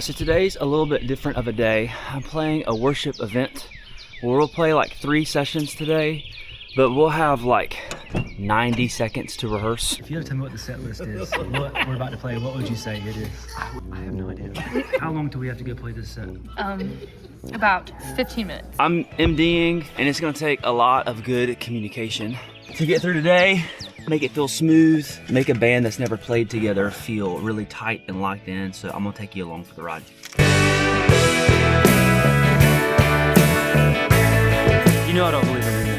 So today's a little bit different of a day. I'm playing a worship event where we'll play like 3 sessions today, but we'll have like 90 seconds to rehearse. If you had to tell me what the set list is, what we're about to play, what would you say it is? I have no idea. How long do we have to go play this set? About 15 minutes. I'm MD'ing, and it's gonna take a lot of good communication to get through today, make it feel smooth, make a band that's never played together feel really tight and locked in. So I'm gonna take you along for the ride. You know I don't believe in remix.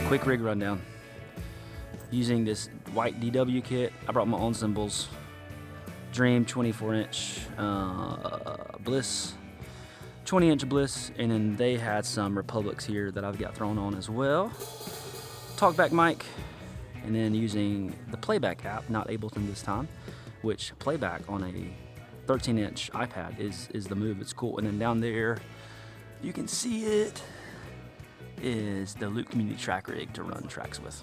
Quick rig rundown. Using this white DW kit, I brought my own cymbals. Dream 24-inch Bliss, 20-inch Bliss, and then they had some Republics here that I've got thrown on as well. Talkback mic, and then using the Playback app, not Ableton this time, which Playback on a 13-inch iPad is the move. It's cool. And then down there, you can see it, is the Loop Community track rig to run tracks with.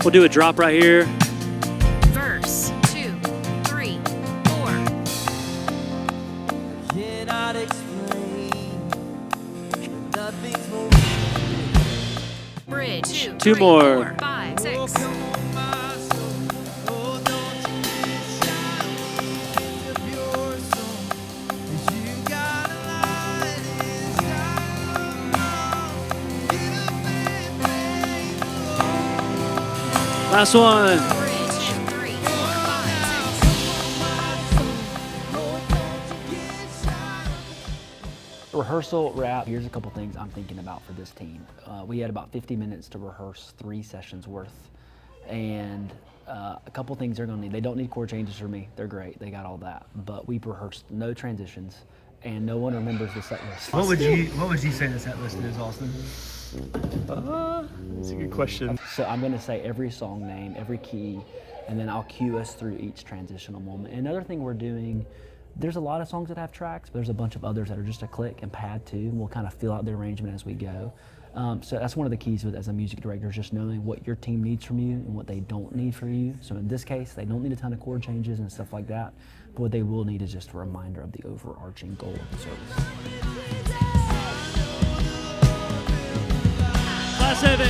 We'll do a drop right here. Verse 2, 3, 4. Cannot explain nothing's more. Bridge 2, 2 3, more. 4, 5, 6. Last one. Bridge 2, 3, 4, 5, 6. Rehearsal wrap. Here's a couple things I'm thinking about for this team. We had about 50 minutes to rehearse 3 sessions worth, and a couple things they're gonna need. They don't need chord changes for me. They're great. They got all that. But we rehearsed no transitions, and no one remembers the set list. What would you say the set list is, Austin? That's a good question. So I'm gonna say every song name, every key, and then I'll cue us through each transitional moment. And another thing we're doing, there's a lot of songs that have tracks, but there's a bunch of others that are just a click and pad too, and we'll kind of fill out the arrangement as we go. So that's one of the keys with as a music director, is just knowing what your team needs from you and what they don't need from you. So in this case, they don't need a ton of chord changes and stuff like that, but what they will need is just a reminder of the overarching goal of the service. Class 7.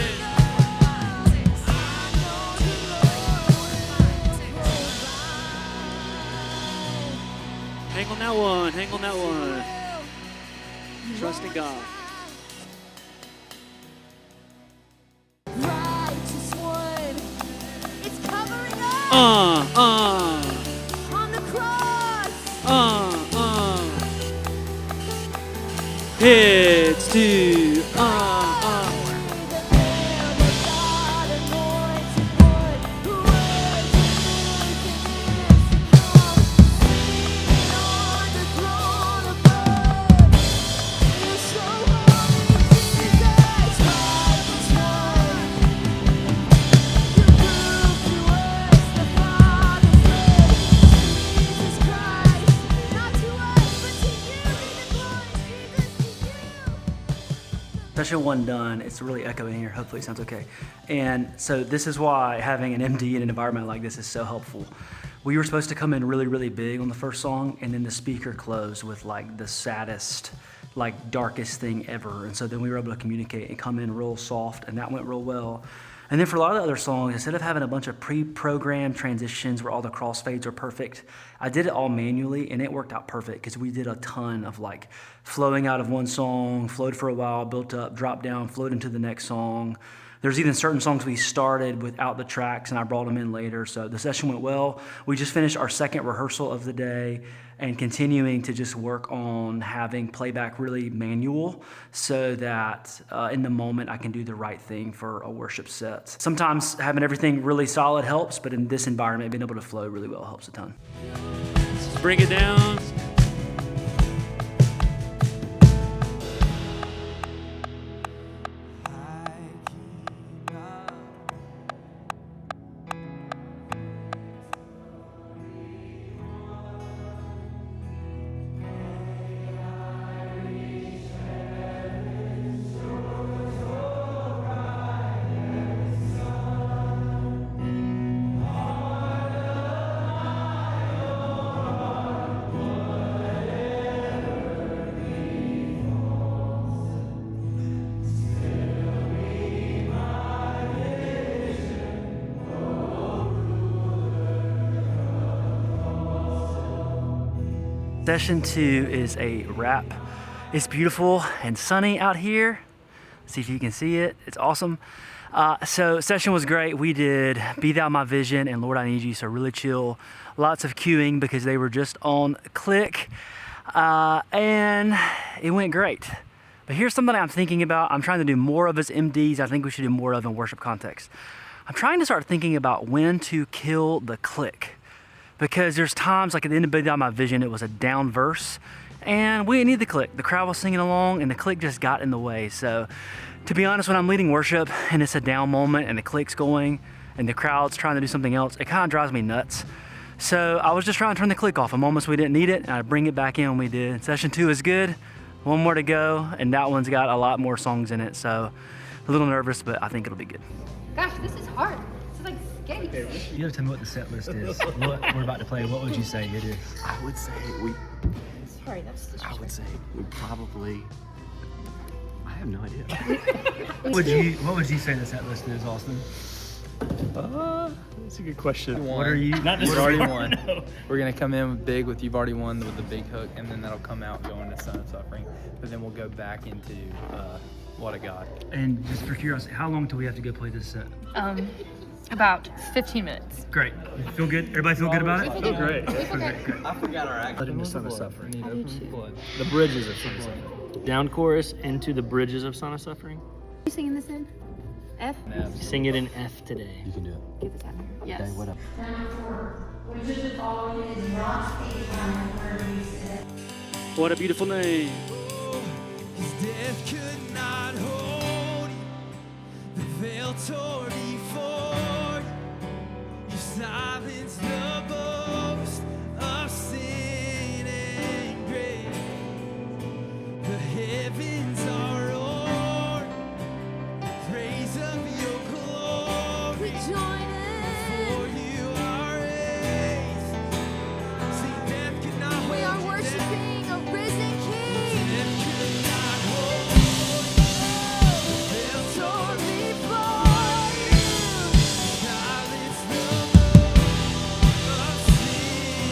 Hang on that one, hang on that one. Trust in God. Righteous one, it's covering us on the cross. Heads to Session 1 done. It's really echoing here. Hopefully it sounds okay. And so this is why having an MD in an environment like this is so helpful. We were supposed to come in really, really big on the first song, and then the speaker closed with like the saddest, like darkest thing ever. And so then we were able to communicate and come in real soft, and that went real well. And then for a lot of the other songs, instead of having a bunch of pre-programmed transitions where all the crossfades are perfect, I did it all manually, and it worked out perfect because we did a ton of like flowing out of one song, flowed for a while, built up, dropped down, flowed into the next song. There's even certain songs we started without the tracks, and I brought them in later. So the session went well. We just finished our second rehearsal of the day and continuing to just work on having playback really manual so that in the moment I can do the right thing for a worship set. Sometimes having everything really solid helps, but in this environment, being able to flow really well helps a ton. Let's bring it down. session 2 is a wrap. It's beautiful and sunny out here. See if you can see it. It's awesome. So session was great. We did Be Thou My Vision and Lord I Need You, so really chill. Lots of cueing because they were just on click. And it went great. But here's something I'm thinking about. I'm trying to do more of as MDs. I think we should do more of in worship context. I'm trying to start thinking about when to kill the click. Because there's times, like at the end of Be Thou My Vision, it was a down verse. And we didn't need the click. The crowd was singing along and the click just got in the way. So to be honest, when I'm leading worship and it's a down moment and the click's going and the crowd's trying to do something else, it kind of drives me nuts. So I was just trying to turn the click off in moments we didn't need it, and I bring it back in when we did. Session 2 is good, one more to go, and that one's got a lot more songs in it, so a little nervous, but I think it'll be good. Gosh, this is hard. This is like skates. You gotta tell me what the set list is, what we're about to play. What would you say it is? I would say Sorry, that's I would say we probably. I have no idea. What would you say the set list is, Austin? That's a good question. What are you? Not just already won. We're gonna come in big with You've Already Won with the big hook, and then that'll come out going to Son of Suffering. But then we'll go back into What a God. And just for curiosity, how long do we have to go play this set? About 15 minutes. Great. Feel good? Everybody feel good about it? feel good. Great. I forgot our act. Let him Son of Suffering. The bridges of Son of Suffering. Down chorus into the bridges of Son of Suffering. You singing this in F? Sing it in F today. You can do it. Get this out of here. Yes. Okay, what up? What a beautiful name. His death could not hold you. The veil tore before you. You silenced the boast of sin and grave. The heavens are roaring, praise of your glory. For you are raised. See, death could not hold We are you down. worshiping a risen King. Death could not hold you. The veil tore before you. Silence the voice of sin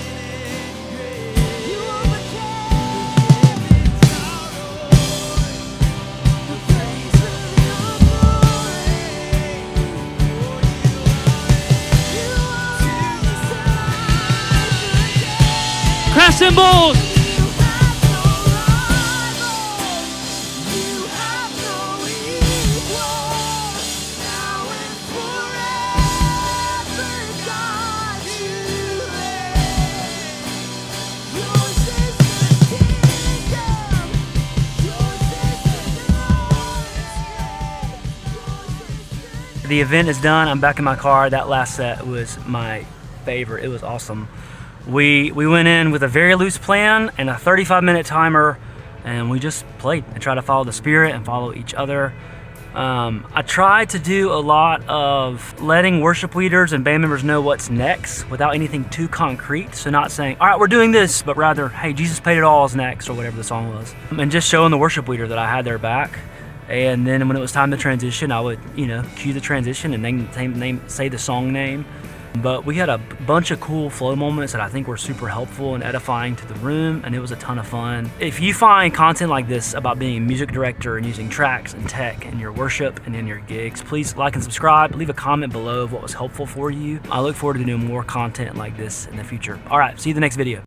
and grave. You overcame Heavens are roaring, the praise of your glory. for you are You are the Son. Crash cymbals! You have no rival. You have no equal. Now and forever, God, you reign. Yours is the kingdom. Yours is the glory. Yours is the The event is done. I'm back in my car. That last set was my favorite. It was awesome. We went in with a very loose plan and a 35-minute timer, and we just played and tried to follow the spirit and follow each other. I tried to do a lot of letting worship leaders and band members know what's next without anything too concrete. So not saying, all right, we're doing this, but rather, hey, Jesus paid it all is next, or whatever the song was. And just showing the worship leader that I had their back. And then when it was time to transition, I would, cue the transition and say the song name. But we had a bunch of cool flow moments that I think were super helpful and edifying to the room, and it was a ton of fun. If you find content like this about being a music director and using tracks and tech in your worship and in your gigs, please like and subscribe. Leave a comment below of what was helpful for you. I look forward to doing more content like this in the future. All right, see you in the next video.